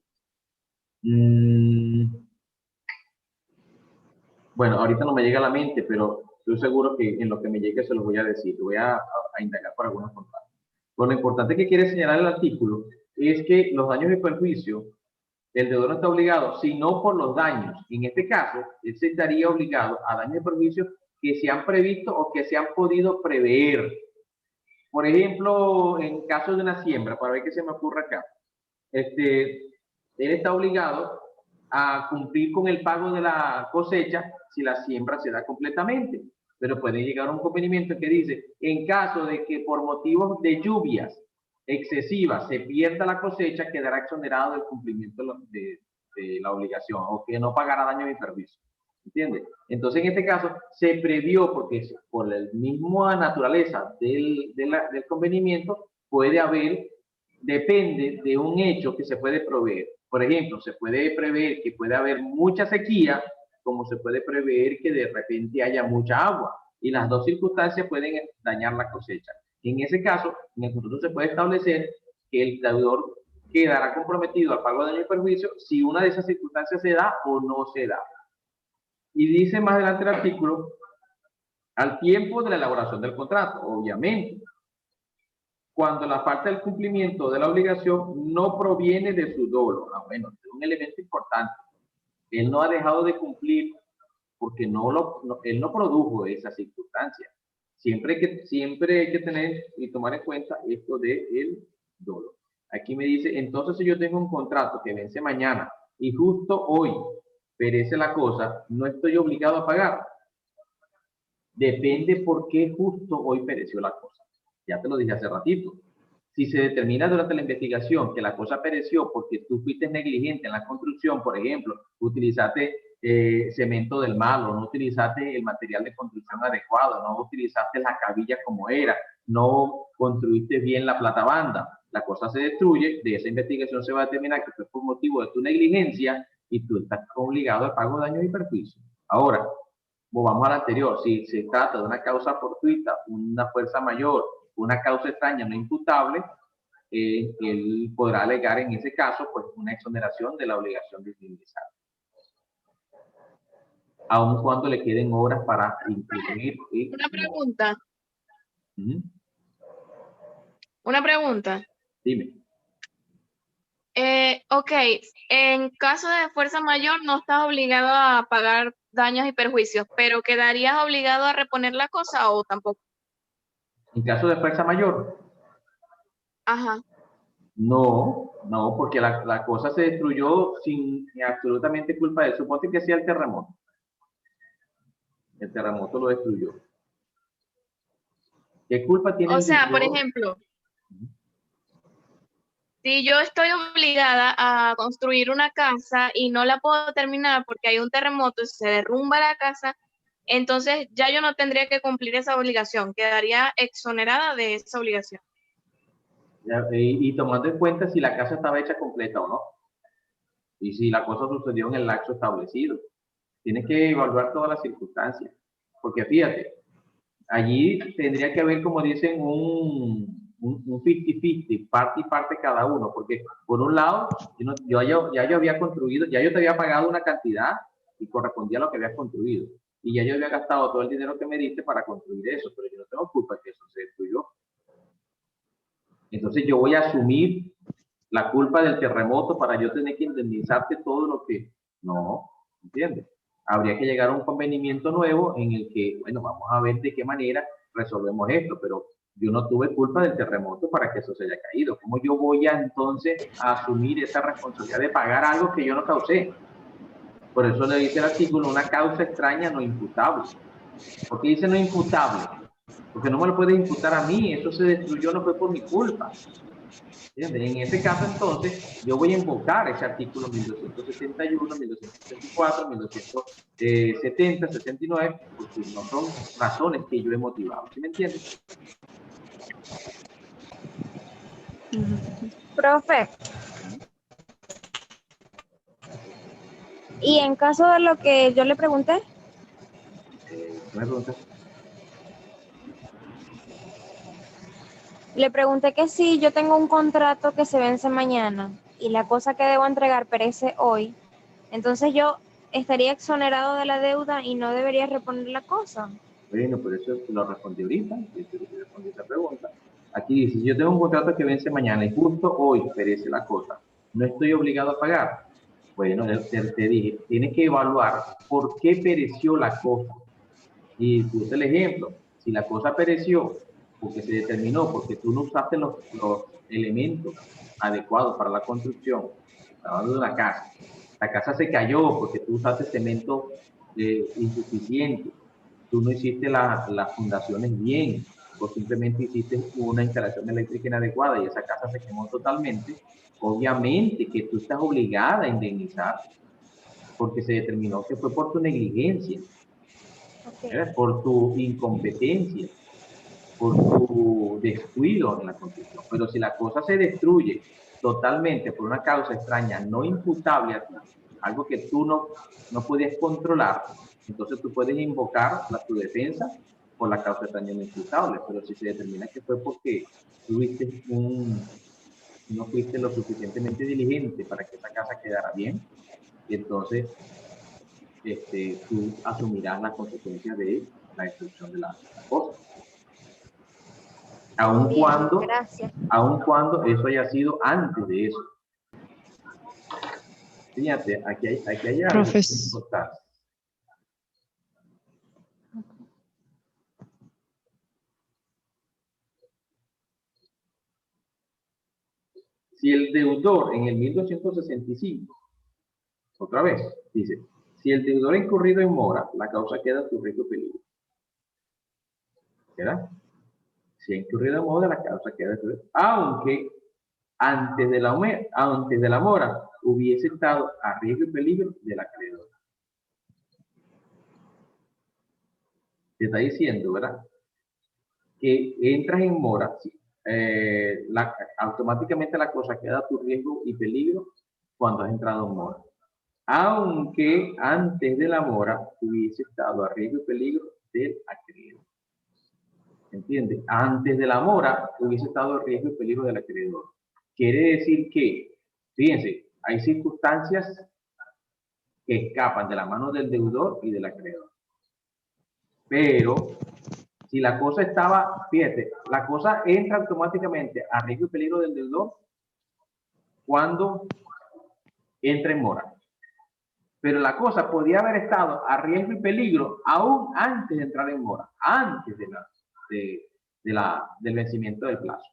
Bueno, ahorita no me llega a la mente, pero estoy seguro que en lo que me llegue se los voy a decir. Voy a indagar por algunos contratos. Pues lo importante que quiere señalar el artículo es que los daños y perjuicios, el deudor no está obligado, sino por los daños. En este caso, él se estaría obligado a daños y perjuicios que se han previsto o que se han podido prever. Por ejemplo, en caso de una siembra, para ver qué se me ocurre acá, él está obligado a cumplir con el pago de la cosecha si la siembra se da completamente. Pero puede llegar a un convenimiento que dice: en caso de que por motivos de lluvias excesivas se pierda la cosecha, quedará exonerado del cumplimiento la obligación, o que no pagara daños y perjuicios. ¿Entiendes? Entonces, en este caso, se previó, porque por la misma naturaleza del convenimiento, puede haber, depende de un hecho que se puede prever. Por ejemplo, se puede prever que puede haber mucha sequía, como se puede prever que de repente haya mucha agua. Y las dos circunstancias pueden dañar la cosecha. En ese caso, en el contrato se puede establecer que el deudor quedará comprometido al pago de daño y perjuicio si una de esas circunstancias se da o no se da. Y dice más adelante el artículo, al tiempo de la elaboración del contrato, obviamente, cuando la falta del cumplimiento de la obligación no proviene de su dolo. Bueno, es un elemento importante. Él no ha dejado de cumplir porque él no produjo esa circunstancia. Siempre hay que tener y tomar en cuenta esto del dolo. Aquí me dice, entonces si yo tengo un contrato que vence mañana y justo hoy perece la cosa, no estoy obligado a pagar. Depende por qué justo hoy pereció la cosa. Ya te lo dije hace ratito. Si se determina durante la investigación que la cosa pereció porque tú fuiste negligente en la construcción, por ejemplo, utilizaste cemento del malo, no utilizaste el material de construcción adecuado, no utilizaste la cabilla como era, no construiste bien la platabanda, la cosa se destruye, de esa investigación se va a determinar que fue por motivo de tu negligencia y tú estás obligado al pago de daños y perjuicios. Ahora, vamos al anterior, si se trata de una causa fortuita, una fuerza mayor, una causa extraña no imputable, él podrá alegar en ese caso pues una exoneración de la obligación de indemnizar, aun cuando le queden horas para incluir. Una pregunta. Una pregunta. Dime. Ok, en caso de fuerza mayor no estás obligado a pagar daños y perjuicios, pero ¿quedarías obligado a reponer la cosa o tampoco? En caso de fuerza mayor. Ajá. No, porque la cosa se destruyó sin absolutamente culpa de él. Suponte que sea el terremoto. El terremoto lo destruyó. ¿Qué culpa tiene? O sea, por ejemplo, si yo estoy obligada a construir una casa y no la puedo terminar porque hay un terremoto y se derrumba la casa, entonces ya yo no tendría que cumplir esa obligación, quedaría exonerada de esa obligación. Y tomando en cuenta si la casa estaba hecha completa o no. Y si la cosa sucedió en el lapso establecido. Tienes que evaluar todas las circunstancias. Porque fíjate, allí tendría que haber, como dicen, un 50-50, parte y parte cada uno. Porque por un lado, yo había construido, ya yo te había pagado una cantidad y correspondía a lo que habías construido. Y ya yo había gastado todo el dinero que me diste para construir eso, pero yo no tengo culpa de que eso se destruyó. Entonces yo voy a asumir la culpa del terremoto para yo tener que indemnizarte todo lo que... No, ¿entiendes? Habría que llegar a un convenimiento nuevo en el que, bueno, vamos a ver de qué manera resolvemos esto, pero yo no tuve culpa del terremoto para que eso se haya caído. ¿Cómo yo voy a entonces a asumir esa responsabilidad de pagar algo que yo no causé? Por eso le dice el artículo, una causa extraña no imputable. ¿Por qué dice no imputable? Porque no me lo puedes imputar a mí, eso se destruyó, no fue por mi culpa. En ese caso, entonces, yo voy a invocar ese artículo 1271, 1274, 1270, 79, porque no son razones que yo he motivado. ¿Sí me entiendes? Profe. Y en caso de lo que yo le pregunté. ¿Me preguntas? Le pregunté que si yo tengo un contrato que se vence mañana y la cosa que debo entregar perece hoy, entonces yo estaría exonerado de la deuda y no debería reponer la cosa. Bueno, por eso lo respondí ahorita, respondí esa pregunta. Aquí dice, yo tengo un contrato que vence mañana y justo hoy perece la cosa, ¿no estoy obligado a pagar? Bueno, te dije, tienes que evaluar por qué pereció la cosa. Y puse el ejemplo, si la cosa pereció porque se determinó, porque tú no usaste los elementos adecuados para la construcción, hablando de una casa. La casa se cayó porque tú usaste cemento insuficiente, tú no hiciste las fundaciones bien, o simplemente hiciste una instalación eléctrica inadecuada y esa casa se quemó totalmente, obviamente que tú estás obligada a indemnizar porque se determinó que fue por tu negligencia, por tu incompetencia, por tu descuido en la construcción. Pero si la cosa se destruye totalmente por una causa extraña, no imputable a ti, algo que tú no podías controlar, entonces tú puedes invocar tu defensa por la causa extraña no imputable. Pero si se determina que fue porque no fuiste lo suficientemente diligente para que esa casa quedara bien, entonces tú asumirás las consecuencias de la destrucción de la cosa. Aun cuando eso haya sido antes de eso. Fíjate, aquí hay algo importante. Si el deudor en el 1265, otra vez, dice, si el deudor ha incurrido en mora, la causa queda a su riesgo y peligro. ¿Verdad? Si ha incurrido en mora, la causa queda a su riesgo. Aunque antes de la mora hubiese estado a riesgo y peligro del acreedor. Te está diciendo, ¿verdad? Que entras en mora, automáticamente la cosa queda a tu riesgo y peligro cuando has entrado en mora. Aunque antes de la mora hubiese estado a riesgo y peligro del acreedor. ¿Entiendes? Antes de la mora hubiese estado a riesgo y peligro del acreedor. Quiere decir que, fíjense, hay circunstancias que escapan de la mano del deudor y del acreedor. Pero, si la cosa estaba, fíjate, la cosa entra automáticamente a riesgo y peligro del deudor cuando entra en mora. Pero la cosa podía haber estado a riesgo y peligro aún antes de entrar en mora, antes del vencimiento del plazo.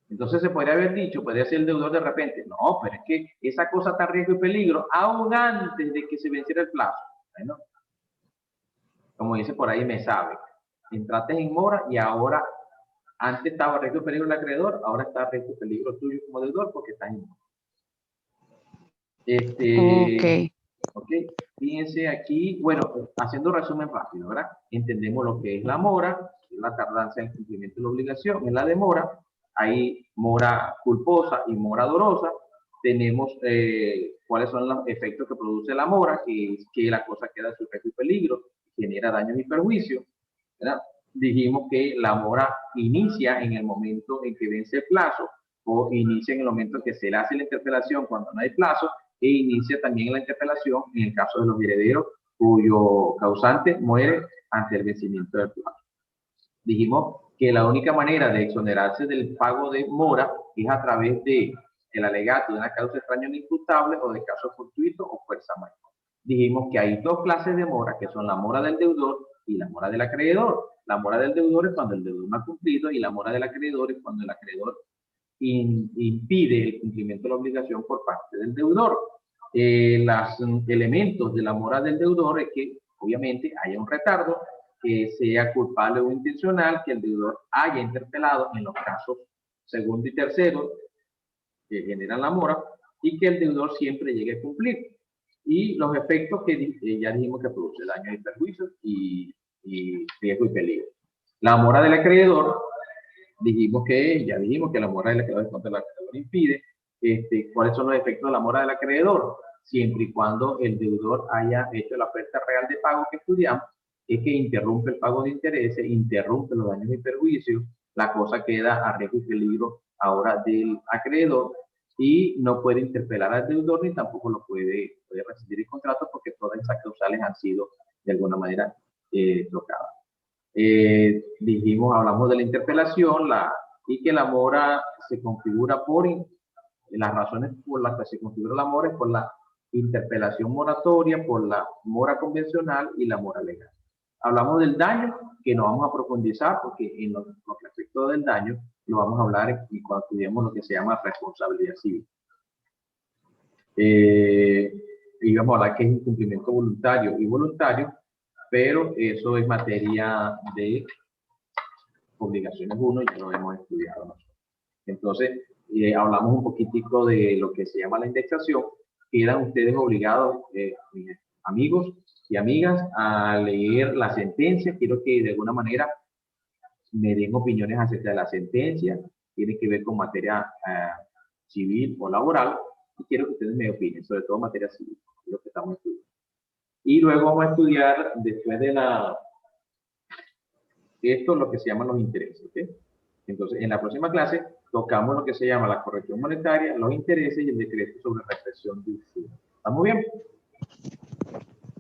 Entonces se podría haber dicho, podría ser el deudor de repente, no, pero es que esa cosa está a riesgo y peligro aún antes de que se venciera el plazo. Bueno, como dice por ahí, me sabe. Entraste en mora y ahora, antes estaba a riesgo y peligro el acreedor, ahora está a riesgo y peligro tuyo como deudor porque estás en mora. Ok, fíjense aquí, bueno, haciendo resumen rápido, ¿verdad? Entendemos lo que es la mora, que es la tardanza en el cumplimiento de la obligación. En la demora hay mora culposa y mora dolosa. Tenemos cuáles son los efectos que produce la mora, que es que la cosa queda sujeto y peligro, genera daños y perjuicios, ¿verdad? Dijimos que la mora inicia en el momento en que vence el plazo, o inicia en el momento en que se le hace la interpelación cuando no hay plazo, e inicia también la interpelación en el caso de los herederos cuyo causante muere ante el vencimiento del plazo. Dijimos que la única manera de exonerarse del pago de mora es a través del alegato de una causa extraña no imputable o de caso fortuito o fuerza mayor. Dijimos que hay dos clases de mora, que son la mora del deudor y la mora del acreedor. La mora del deudor es cuando el deudor no ha cumplido y la mora del acreedor es cuando el acreedor impide el cumplimiento de la obligación por parte del deudor. Los elementos de la mora del deudor es que obviamente haya un retardo, que sea culpable o intencional, que el deudor haya interpelado en los casos segundo y tercero que generan la mora y que el deudor siempre llegue a cumplir. Y los efectos que ya dijimos que produce daño y perjuicios y riesgo y peligro. La mora del acreedor, ya dijimos que la mora del acreedor es cuando el acreedor impide. ¿Cuáles son los efectos de la mora del acreedor? Siempre y cuando el deudor haya hecho la oferta real de pago que estudiamos, es que interrumpe el pago de intereses, interrumpe los daños y perjuicios, la cosa queda a riesgo y peligro ahora del acreedor y no puede interpelar al deudor ni tampoco lo puede rescindir el contrato porque todas esas causales han sido de alguna manera tocadas. Hablamos de la interpelación y que la mora se configura las razones por las que se configura la mora es por la interpelación moratoria, por la mora convencional y la mora legal. Hablamos del daño, que no vamos a profundizar porque en lo respecto del daño lo vamos a hablar cuando estudiemos lo que se llama responsabilidad civil. Y vamos a hablar que es incumplimiento voluntario y voluntario, pero eso es materia de obligaciones 1 ya lo hemos estudiado nosotros. Entonces, hablamos un poquitico de lo que se llama la indexación. Quedan ustedes obligados, mis amigos y amigas, a leer la sentencia. Quiero que de alguna manera me den opiniones acerca de la sentencia. Tiene que ver con materia civil o laboral. Y quiero que ustedes me opinen, sobre todo materia civil, lo que estamos estudiando. Y luego vamos a estudiar, después de esto, lo que se llaman los intereses. ¿Okay? Entonces, en la próxima clase tocamos lo que se llama la corrección monetaria, los intereses y el decreto sobre represión de usurio. ¿Estamos bien?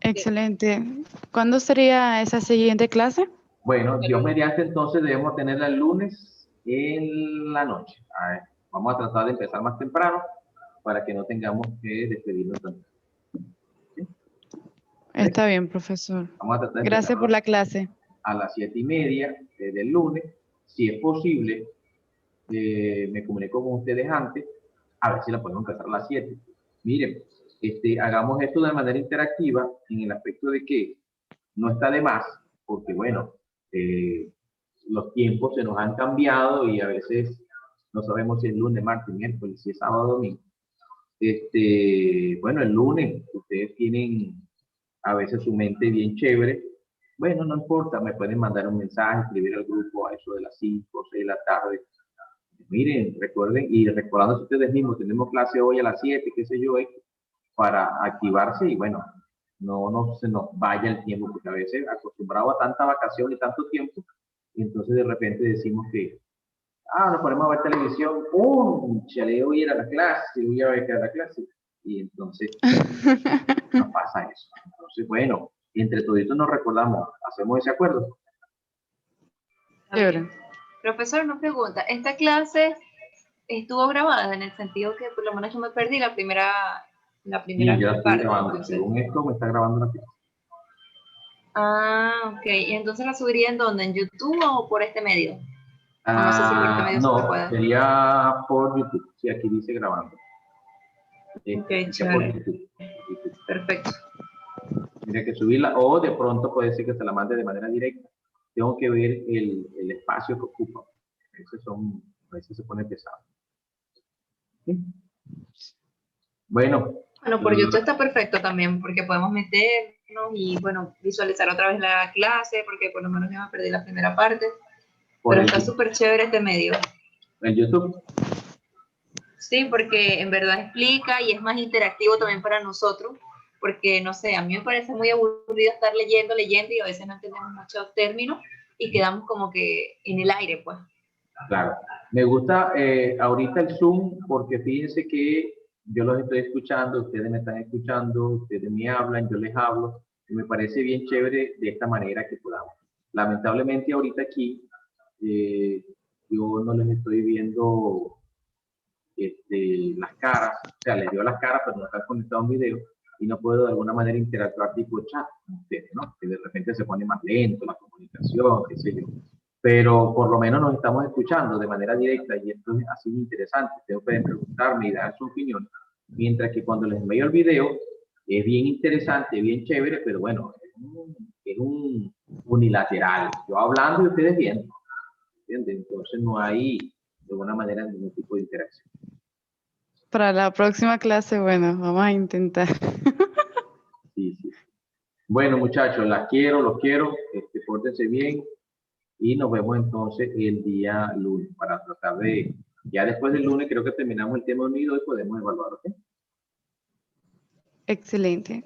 Excelente. ¿Cuándo sería esa siguiente clase? Bueno, Dios mediante, entonces debemos tenerla el lunes en la noche. A ver, vamos a tratar de empezar más temprano para que no tengamos que despedirnos tanto. ¿Sí? Está bien, profesor. Vamos a tratar de Gracias por la clase. A las 7:30 del lunes, si es posible, me comunico con ustedes antes, a ver si la podemos empezar a las 7. Miren, hagamos esto de manera interactiva en el aspecto de que no está de más, porque bueno, los tiempos se nos han cambiado y a veces no sabemos si es lunes, martes, miércoles, si es sábado, domingo. Bueno, el lunes ustedes tienen a veces su mente bien chévere. Bueno, no importa, me pueden mandar un mensaje, escribir al grupo a eso de las 5 o 6 de la tarde. Miren, recuerden, y recordándose ustedes mismos, tenemos clase hoy a las 7, qué sé yo, para activarse y bueno, no se nos vaya el tiempo, porque a veces acostumbrado a tanta vacación y tanto tiempo, y entonces de repente decimos que, nos ponemos a ver televisión, chale, voy a ir a la clase, voy a ver a la clase, y entonces no pasa eso. Entonces, bueno, entre toditos nos recordamos, hacemos ese acuerdo. Okay. Profesor, una pregunta. ¿Esta clase estuvo grabada en el sentido que por lo menos yo me perdí la primera Sí, yo la estoy parte? grabando. Entonces... Según esto, me está grabando la clase. Ok. ¿Y entonces la subiría en dónde? ¿En YouTube o por este medio? No sé si por este medio se puede. Sería por YouTube. Sí, aquí dice grabando. Ok, chévere. Perfecto. Tendría que subirla, o de pronto puede ser que se la mande de manera directa. Tengo que ver el espacio que ocupa. A veces se pone pesado. ¿Sí? Bueno. Bueno, por YouTube está perfecto también, porque podemos meternos y, bueno, visualizar otra vez la clase, porque por lo menos yo me perdí la primera parte. Pero está súper chévere este medio. ¿En YouTube? Sí, porque en verdad explica y es más interactivo también para nosotros, porque, no sé, a mí me parece muy aburrido estar leyendo y a veces no entendemos muchos términos y quedamos como que en el aire, pues. Claro. Me gusta ahorita el Zoom porque fíjense que yo los estoy escuchando, ustedes me están escuchando, ustedes me hablan, yo les hablo, y me parece bien chévere de esta manera que podamos. Lamentablemente ahorita aquí yo no les estoy viendo las caras, o sea, les veo las caras, pero no están conectados a un video y no puedo de alguna manera interactuar tipo chat con ustedes, ¿no? Que de repente se pone más lento la comunicación, qué sé yo. Pero por lo menos nos estamos escuchando de manera directa y esto es así interesante. Ustedes pueden preguntarme y dar su opinión, mientras que cuando les envío el video es bien interesante, bien chévere, pero bueno, es un unilateral. Yo hablando y ustedes viendo, ¿entienden? Entonces no hay de alguna manera ningún tipo de interacción. Para la próxima clase, bueno, vamos a intentar. Sí. Bueno, muchachos, las quiero, los quiero, pórtense bien y nos vemos entonces el día lunes para tratar de, ya después del lunes creo que terminamos el tema unido y podemos evaluar, ¿ok? Excelente.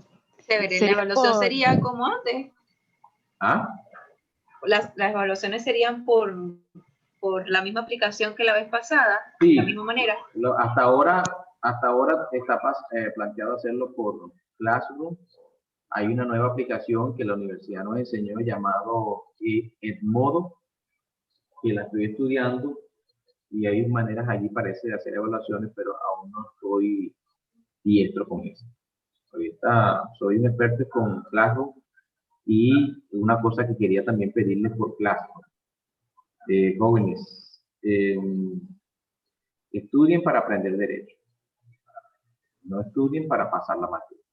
Chévere, la evaluación sería como antes. Las evaluaciones serían por la misma aplicación que la vez pasada, sí, de la misma manera. Hasta ahora está planteado hacerlo por Classroom. Hay una nueva aplicación que la universidad nos enseñó llamado Edmodo, que la estoy estudiando y hay maneras allí parece de hacer evaluaciones, pero aún no estoy diestro con eso. Ahorita soy un experto con Classroom y una cosa que quería también pedirles por Classroom. Jóvenes, estudien para aprender derecho. No estudien para pasar la materia.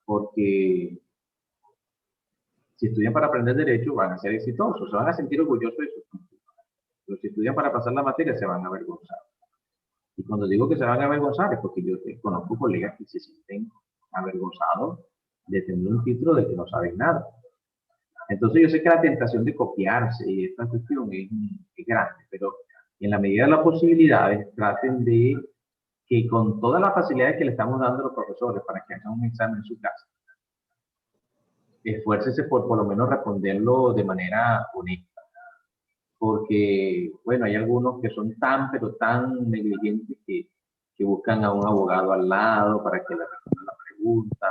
Porque Si estudian para aprender derecho, van a ser exitosos, se van a sentir orgullosos de su título. Pero si estudian para pasar la materia, se van a avergonzar. Y cuando digo que se van a avergonzar es porque yo conozco colegas que se sienten avergonzados de tener un título del que no saben nada. Entonces yo sé que la tentación de copiarse y esta cuestión es grande, pero en la medida de las posibilidades traten de que con todas las facilidades que le estamos dando a los profesores para que hagan un examen en su casa, esfuércese por lo menos responderlo de manera honesta. Porque, bueno, hay algunos que son pero tan negligentes que buscan a un abogado al lado para que le responda la pregunta,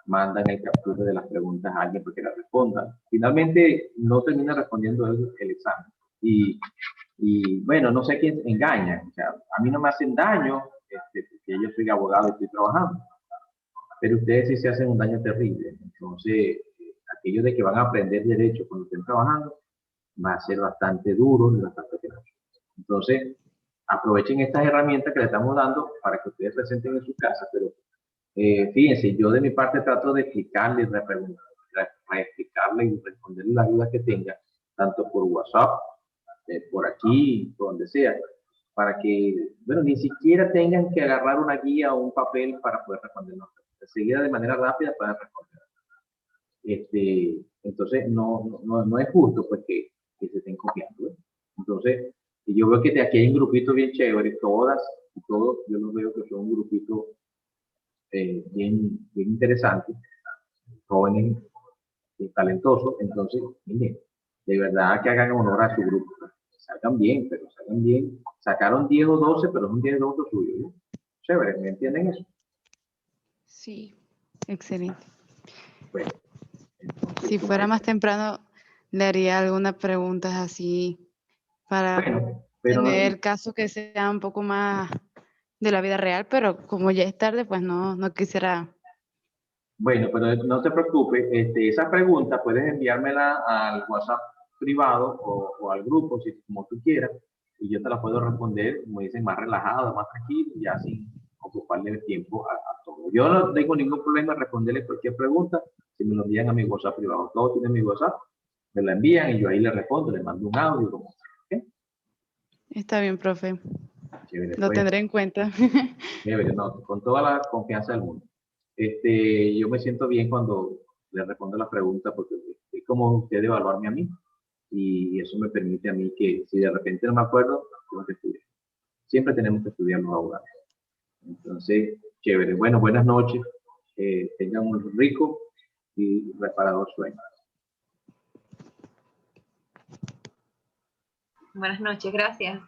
mandan el captura de las preguntas a alguien para que la responda. Finalmente, no termina respondiendo el examen. Y, bueno, no sé quién engaña. O sea, a mí no me hacen daño, porque yo soy abogado y estoy trabajando. Pero ustedes sí se hacen un daño terrible. Entonces, aquello de que van a aprender derecho cuando estén trabajando, va a ser bastante duro y bastante grave. Entonces, aprovechen estas herramientas que le estamos dando para que ustedes presenten en su casa, pero fíjense, yo de mi parte trato de explicarle, reexplicarle y responderle las dudas que tenga, tanto por WhatsApp, por aquí, por donde sea, para que, bueno, ni siquiera tengan que agarrar una guía o un papel para poder respondernos. Enseguida, de manera rápida, pueden responder. Entonces, no es justo pues que se estén copiando, ¿eh? Entonces, yo veo que de aquí hay un grupito bien chévere, todas y todos, yo los veo que son un grupito bien interesante, jóvenes talentosos. Entonces, miren, de verdad que hagan honor a su grupo, salgan bien, pero salgan bien. Sacaron 10 o 12, pero es un 10 o 12 suyo, ¿no? Chévere, ¿me entienden eso? Sí, excelente. Bueno, Si fuera más temprano, le haría algunas preguntas así para tener casos que sean un poco más de la vida real, pero como ya es tarde, pues no quisiera. Bueno, pero no te preocupes, esa pregunta puedes enviármela al WhatsApp privado o al grupo, como tú quieras, y yo te la puedo responder, como dicen, más relajado, más tranquilo, ya sin ocuparle el tiempo a todo. Yo no tengo ningún problema en responderle cualquier pregunta si me lo envían a mi WhatsApp privado. Todos tienen mi WhatsApp, me la envían y yo ahí le respondo, le mando un audio, como sea. ¿Okay? Está bien, profe. Chévere, lo tendré en cuenta. Chévere, no, con toda la confianza del mundo. Yo me siento bien cuando le respondo las preguntas porque es como usted evaluarme a mí y eso me permite a mí que si de repente no me acuerdo, tengo que estudiar. Siempre tenemos que estudiar los abogados. Entonces, chévere. Bueno, buenas noches. Tengan un rico y reparador sueño. Buenas noches, gracias.